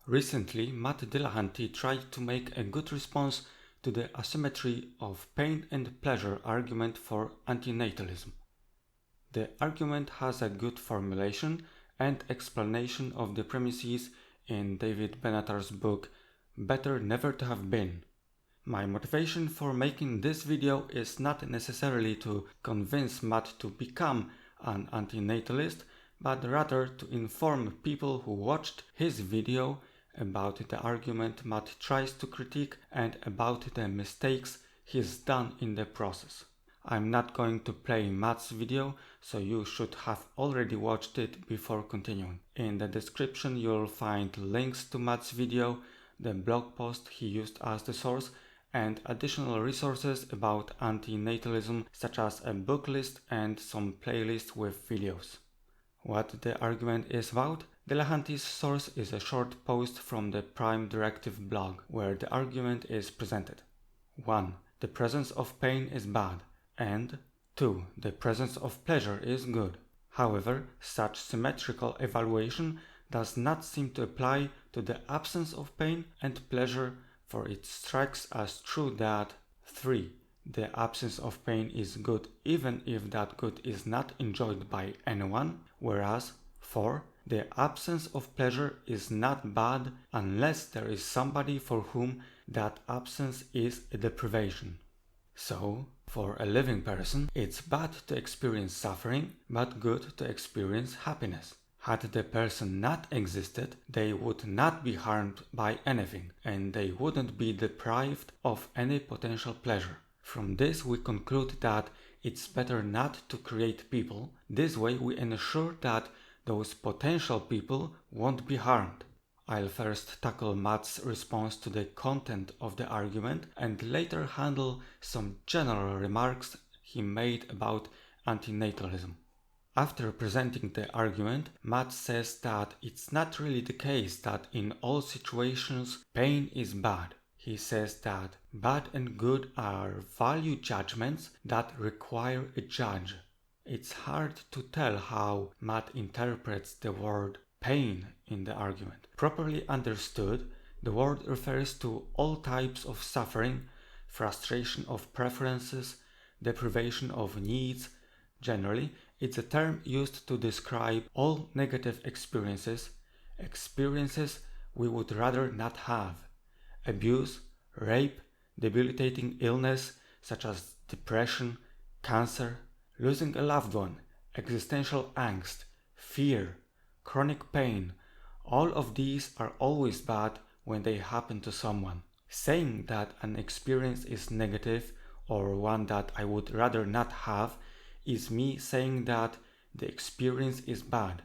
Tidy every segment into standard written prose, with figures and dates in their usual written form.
Recently, Matt Dillahunty tried to make a good response to the asymmetry of pain and pleasure argument for antinatalism. The argument has a good formulation and explanation of the premises in David Benatar's book Better Never to Have Been. My motivation for making this video is not necessarily to convince Matt to become an antinatalist, but rather to inform people who watched his video about the argument Matt tries to critique and about the mistakes he's done in the process. I'm not going to play Matt's video, so you should have already watched it before continuing. In the description you'll find links to Matt's video, the blog post he used as the source, and additional resources about antinatalism such as a book list and some playlists with videos. What the argument is about? Dillahunty's source is a short post from the Prime Directive blog where the argument is presented. 1. The presence of pain is bad, and 2. The presence of pleasure is good. However, such symmetrical evaluation does not seem to apply to the absence of pain and pleasure, for it strikes as true that 3. The absence of pain is good even if that good is not enjoyed by anyone, whereas 4. The absence of pleasure is not bad unless there is somebody for whom that absence is a deprivation. So, for a living person, it's bad to experience suffering, but good to experience happiness. Had the person not existed, they would not be harmed by anything, and they wouldn't be deprived of any potential pleasure. From this we conclude that it's better not to create people. This way we ensure that those potential people won't be harmed. I'll first tackle Matt's response to the content of the argument and later handle some general remarks he made about antinatalism. After presenting the argument, Matt says that it's not really the case that in all situations pain is bad. He says that bad and good are value judgments that require a judge. It's hard to tell how Matt interprets the word pain in the argument. Properly understood, the word refers to all types of suffering, frustration of preferences, deprivation of needs. Generally, it's a term used to describe all negative experiences we would rather not have. Abuse, rape, debilitating illness such as depression, cancer, losing a loved one, existential angst, fear, chronic pain, all of these are always bad when they happen to someone. Saying that an experience is negative or one that I would rather not have is me saying that the experience is bad.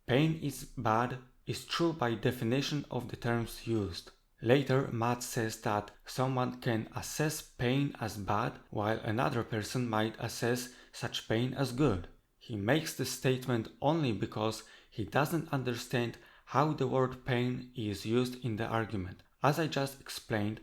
Pain is bad is true by definition of the terms used. Later, Matt says that someone can assess pain as bad while another person might assess such pain as good. He makes this statement only because he doesn't understand how the word pain is used in the argument. As I just explained,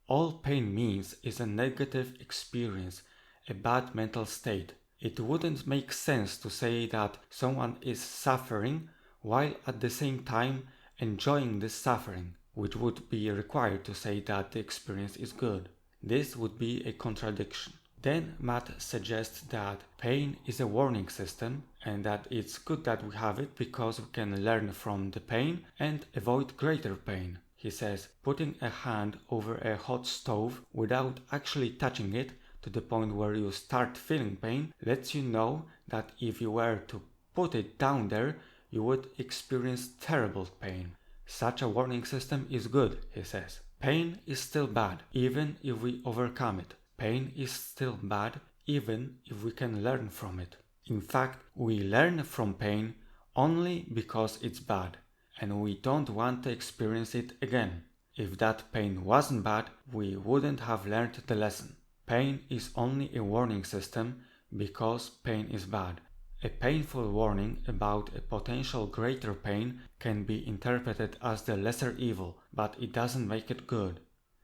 all pain means is a negative experience, a bad mental state. It wouldn't make sense to say that someone is suffering while at the same time enjoying this suffering, which would be required to say that the experience is good. This would be a contradiction. Then Matt suggests that pain is a warning system and that it's good that we have it because we can learn from the pain and avoid greater pain. He says putting a hand over a hot stove without actually touching it to the point where you start feeling pain lets you know that if you were to put it down there, you would experience terrible pain. Such a warning system is good, he says. Pain is still bad, even if we overcome it. Pain is still bad, even if we can learn from it. In fact, we learn from pain only because it's bad, and we don't want to experience it again. If that pain wasn't bad, we wouldn't have learned the lesson. Pain is only a warning system because pain is bad. A painful warning about a potential greater pain can be interpreted as the lesser evil, but it doesn't make it good.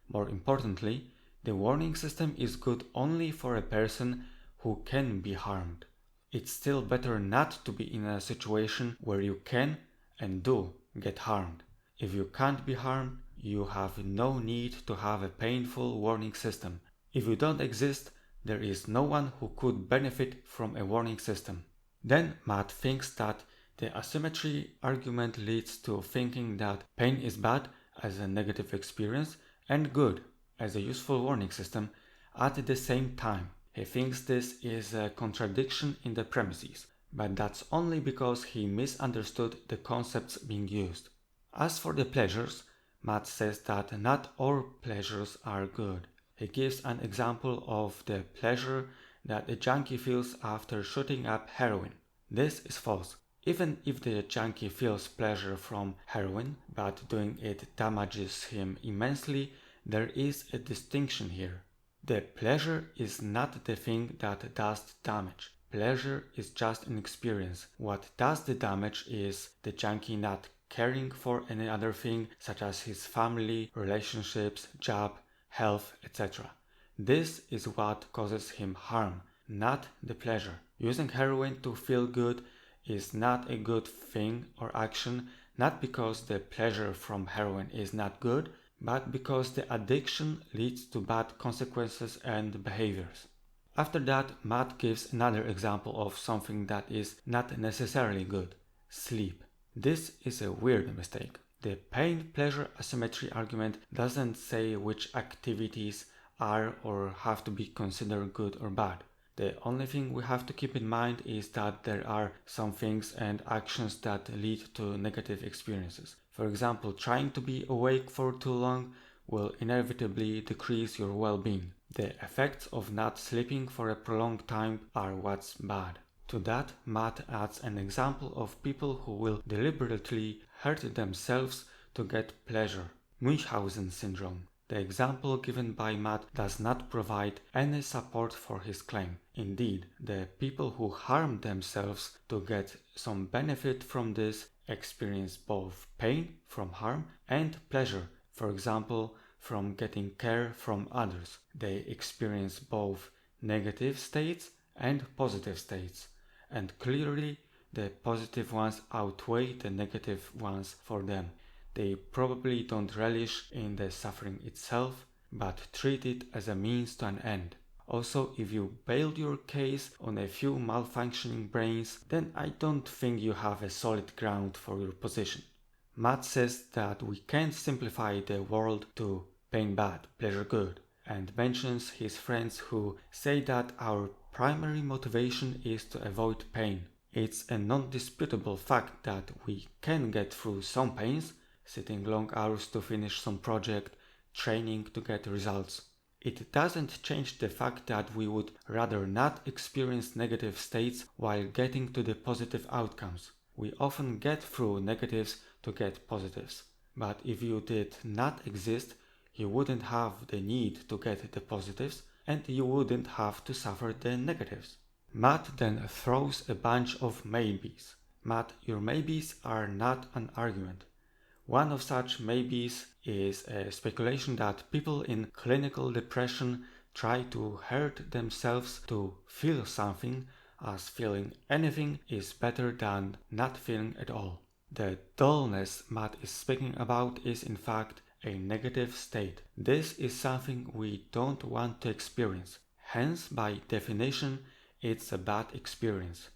More importantly, the warning system is good only for a person who can be harmed. It's still better not to be in a situation where you can and do get harmed. If you can't be harmed, you have no need to have a painful warning system. If you don't exist, there is no one who could benefit from a warning system. Then Matt thinks that the asymmetry argument leads to thinking that pain is bad as a negative experience and good as a useful warning system at the same time. He thinks this is a contradiction in the premises, but that's only because he misunderstood the concepts being used. As for the pleasures, Matt says that not all pleasures are good. He gives an example of the pleasure that a junkie feels after shooting up heroin. This is false. Even if the junkie feels pleasure from heroin, but doing it damages him immensely, there is a distinction here. The pleasure is not the thing that does the damage. Pleasure is just an experience. What does the damage is the junkie not caring for any other thing, such as his family, relationships, job, health, etc. This is what causes him harm, not the pleasure. Using heroin to feel good is not a good thing or action, not because the pleasure from heroin is not good, but because the addiction leads to bad consequences and behaviors. After that, Matt gives another example of something that is not necessarily good: sleep. This is a weird mistake. The pain-pleasure asymmetry argument doesn't say which activities are or have to be considered good or bad. The only thing we have to keep in mind is that there are some things and actions that lead to negative experiences. For example, trying to be awake for too long will inevitably decrease your well-being. The effects of not sleeping for a prolonged time are what's bad. To that, Matt adds an example of people who will deliberately hurt themselves to get pleasure: Munchausen syndrome. The example given by Matt does not provide any support for his claim. Indeed, the people who harm themselves to get some benefit from this experience both pain from harm and pleasure, for example, from getting care from others. They experience both negative states and positive states, and clearly the positive ones outweigh the negative ones for them. They probably don't relish in the suffering itself, but treat it as a means to an end. Also, if you build your case on a few malfunctioning brains, then I don't think you have a solid ground for your position. Matt says that we can't simplify the world to pain bad, pleasure good, and mentions his friends who say that our primary motivation is to avoid pain. It's a non-disputable fact that we can get through some pains, sitting long hours to finish some project, training to get results. It doesn't change the fact that we would rather not experience negative states while getting to the positive outcomes. We often get through negatives to get positives. But if you did not exist, you wouldn't have the need to get the positives, and you wouldn't have to suffer the negatives. Matt then throws a bunch of maybes. Matt, your maybes are not an argument. One of such maybes is a speculation that people in clinical depression try to hurt themselves to feel something, as feeling anything is better than not feeling at all. The dullness Matt is speaking about is in fact a negative state. This is something we don't want to experience. Hence, by definition, it's a bad experience.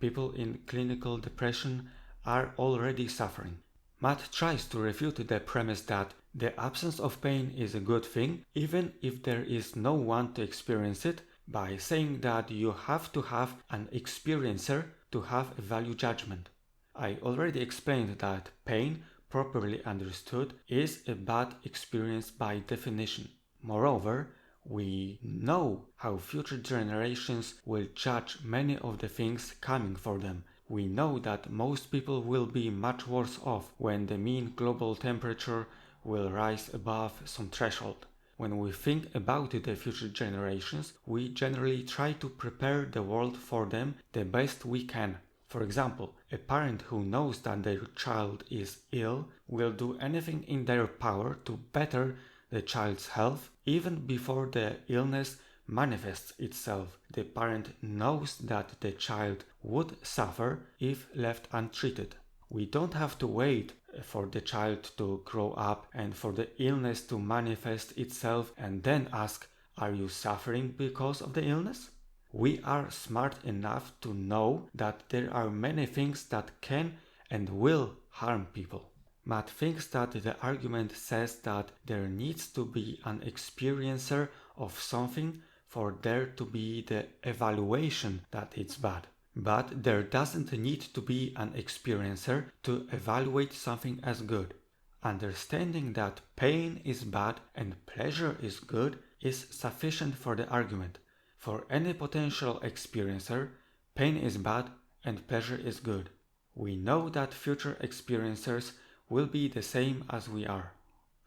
People in clinical depression are already suffering. Matt tries to refute the premise that the absence of pain is a good thing, even if there is no one to experience it, by saying that you have to have an experiencer to have a value judgment. I already explained that pain, properly understood, is a bad experience by definition. Moreover, we know how future generations will judge many of the things coming for them. We know that most people will be much worse off when the mean global temperature will rise above some threshold. When we think about the future generations, we generally try to prepare the world for them the best we can. For example, a parent who knows that their child is ill will do anything in their power to better the child's health even before the illness manifests itself. The parent knows that the child would suffer if left untreated. We don't have to wait for the child to grow up and for the illness to manifest itself and then ask, are you suffering because of the illness? We are smart enough to know that there are many things that can and will harm people. Matt thinks that the argument says that there needs to be an experiencer of something for there to be the evaluation that it's bad. But there doesn't need to be an experiencer to evaluate something as good. Understanding that pain is bad and pleasure is good is sufficient for the argument. For any potential experiencer, pain is bad and pleasure is good. We know that future experiencers will be the same as we are.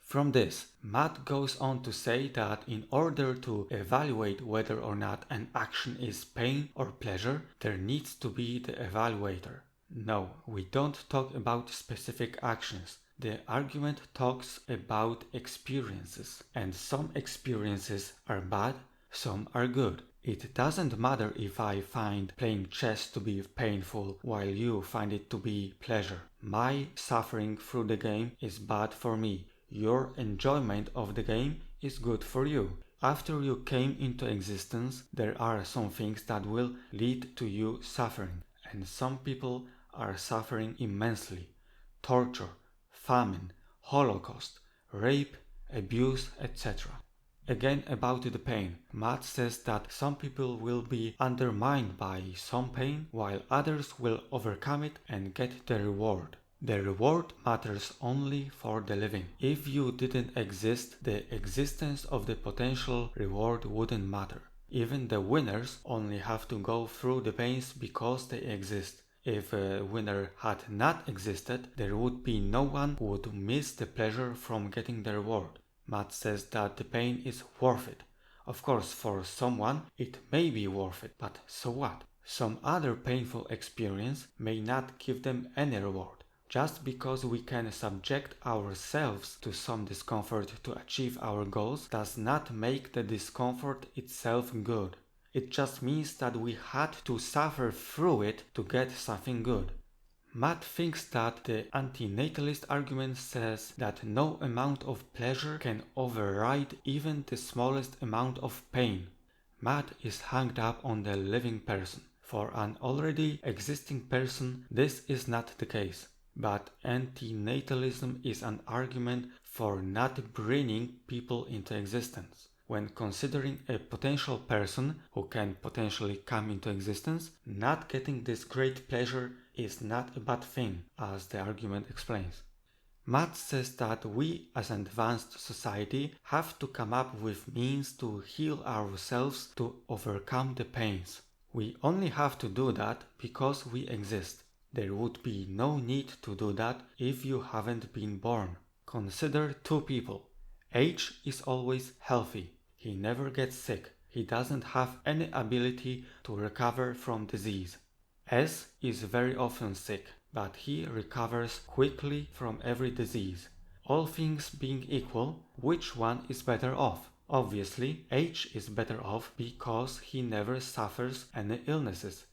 From this, Matt goes on to say that in order to evaluate whether or not an action is pain or pleasure, there needs to be the evaluator. No, we don't talk about specific actions. The argument talks about experiences, and some experiences are bad, some are good. It doesn't matter if I find playing chess to be painful while you find it to be pleasure. My suffering through the game is bad for me. Your enjoyment of the game is good for you. After you came into existence, there are some things that will lead to you suffering, and some people are suffering immensely. Torture, famine, Holocaust, rape, abuse, etc. Again about the pain, Matt says that some people will be undermined by some pain while others will overcome it and get the reward. The reward matters only for the living. If you didn't exist, the existence of the potential reward wouldn't matter. Even the winners only have to go through the pains because they exist. If a winner had not existed, there would be no one who would miss the pleasure from getting the reward. Matt says that the pain is worth it. Of course, for someone it may be worth it, but so what? Some other painful experience may not give them any reward. Just because we can subject ourselves to some discomfort to achieve our goals does not make the discomfort itself good. It just means that we had to suffer through it to get something good. Matt thinks that the antinatalist argument says that no amount of pleasure can override even the smallest amount of pain. Matt is hung up on the living person. For an already existing person, this is not the case. But antinatalism is an argument for not bringing people into existence. When considering a potential person who can potentially come into existence, not getting this great pleasure is not a bad thing, as the argument explains. Matt says that we as an advanced society have to come up with means to heal ourselves to overcome the pains. We only have to do that because we exist. There would be no need to do that if you haven't been born. Consider two people. H is always healthy. He never gets sick. He doesn't have any ability to recover from disease. S is very often sick, but he recovers quickly from every disease. All things being equal, which one is better off? Obviously, H is better off because he never suffers any illnesses.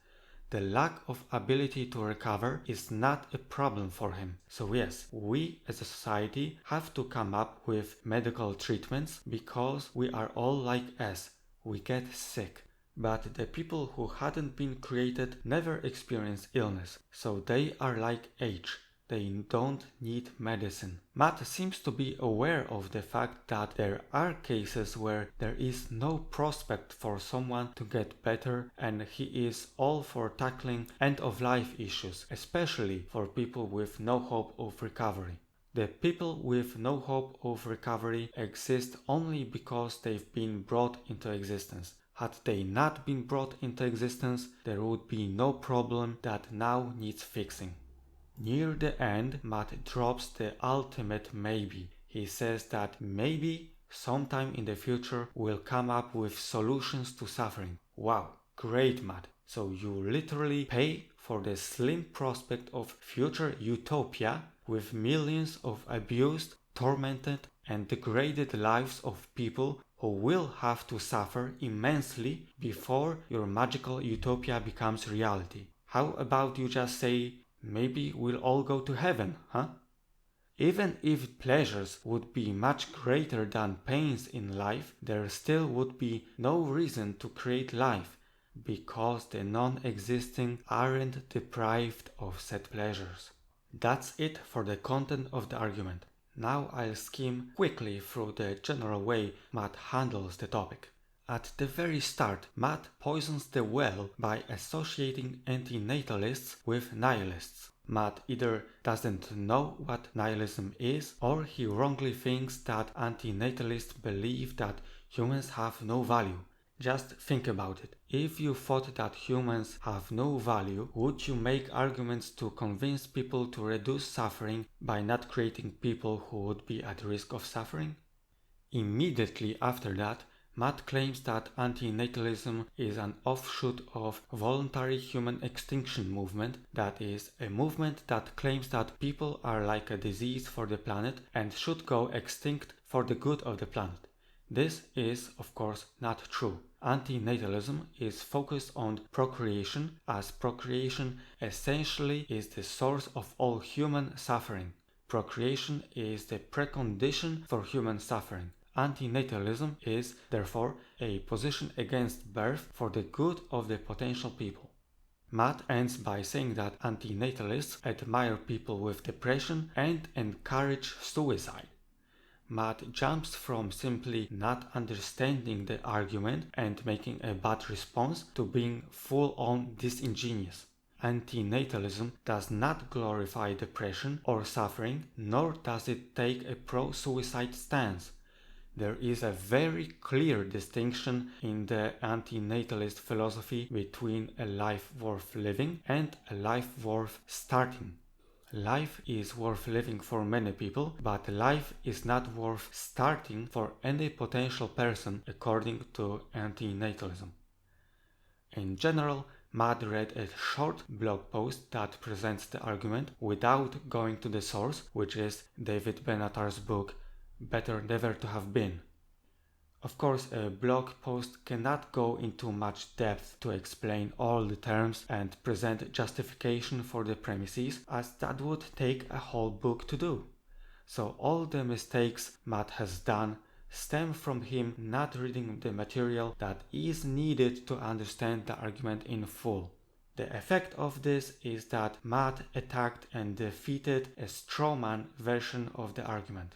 The lack of ability to recover is not a problem for him. So yes, we as a society have to come up with medical treatments because we are all like S. We get sick. But the people who hadn't been created never experience illness, so they are like H. They don't need medicine. Matt seems to be aware of the fact that there are cases where there is no prospect for someone to get better, and he is all for tackling end-of-life issues, especially for people with no hope of recovery. The people with no hope of recovery exist only because they've been brought into existence. Had they not been brought into existence, there would be no problem that now needs fixing. Near the end, Matt drops the ultimate maybe. He says that maybe sometime in the future we'll come up with solutions to suffering. Wow, great, Matt. So you literally pay for the slim prospect of future utopia with millions of abused, tormented, and degraded lives of people who will have to suffer immensely before your magical utopia becomes reality. How about you just say, maybe we'll all go to heaven, huh? Even if pleasures would be much greater than pains in life, there still would be no reason to create life, because the non-existing aren't deprived of said pleasures. That's it for the content of the argument. Now I'll skim quickly through the general way Matt handles the topic. At the very start, Matt poisons the well by associating antinatalists with nihilists. Matt either doesn't know what nihilism is, or he wrongly thinks that antinatalists believe that humans have no value. Just think about it. If you thought that humans have no value, would you make arguments to convince people to reduce suffering by not creating people who would be at risk of suffering? Immediately after that, Matt claims that antinatalism is an offshoot of voluntary human extinction movement, that is, a movement that claims that people are like a disease for the planet and should go extinct for the good of the planet. This is, of course, not true. Antinatalism is focused on procreation, as procreation essentially is the source of all human suffering. Procreation is the precondition for human suffering. Antinatalism is, therefore, a position against birth for the good of the potential people. Matt ends by saying that antinatalists admire people with depression and encourage suicide. Matt jumps from simply not understanding the argument and making a bad response to being full-on disingenuous. Antinatalism does not glorify depression or suffering, nor does it take a pro-suicide stance. There is a very clear distinction in the antinatalist philosophy between a life worth living and a life worth starting. Life is worth living for many people, but life is not worth starting for any potential person, according to antinatalism. In general, Matt read a short blog post that presents the argument without going to the source, which is David Benatar's book Better Never to Have Been. Of course, a blog post cannot go into much depth to explain all the terms and present justification for the premises, as that would take a whole book to do. So all the mistakes Matt has done stem from him not reading the material that is needed to understand the argument in full. The effect of this is that Matt attacked and defeated a strawman version of the argument.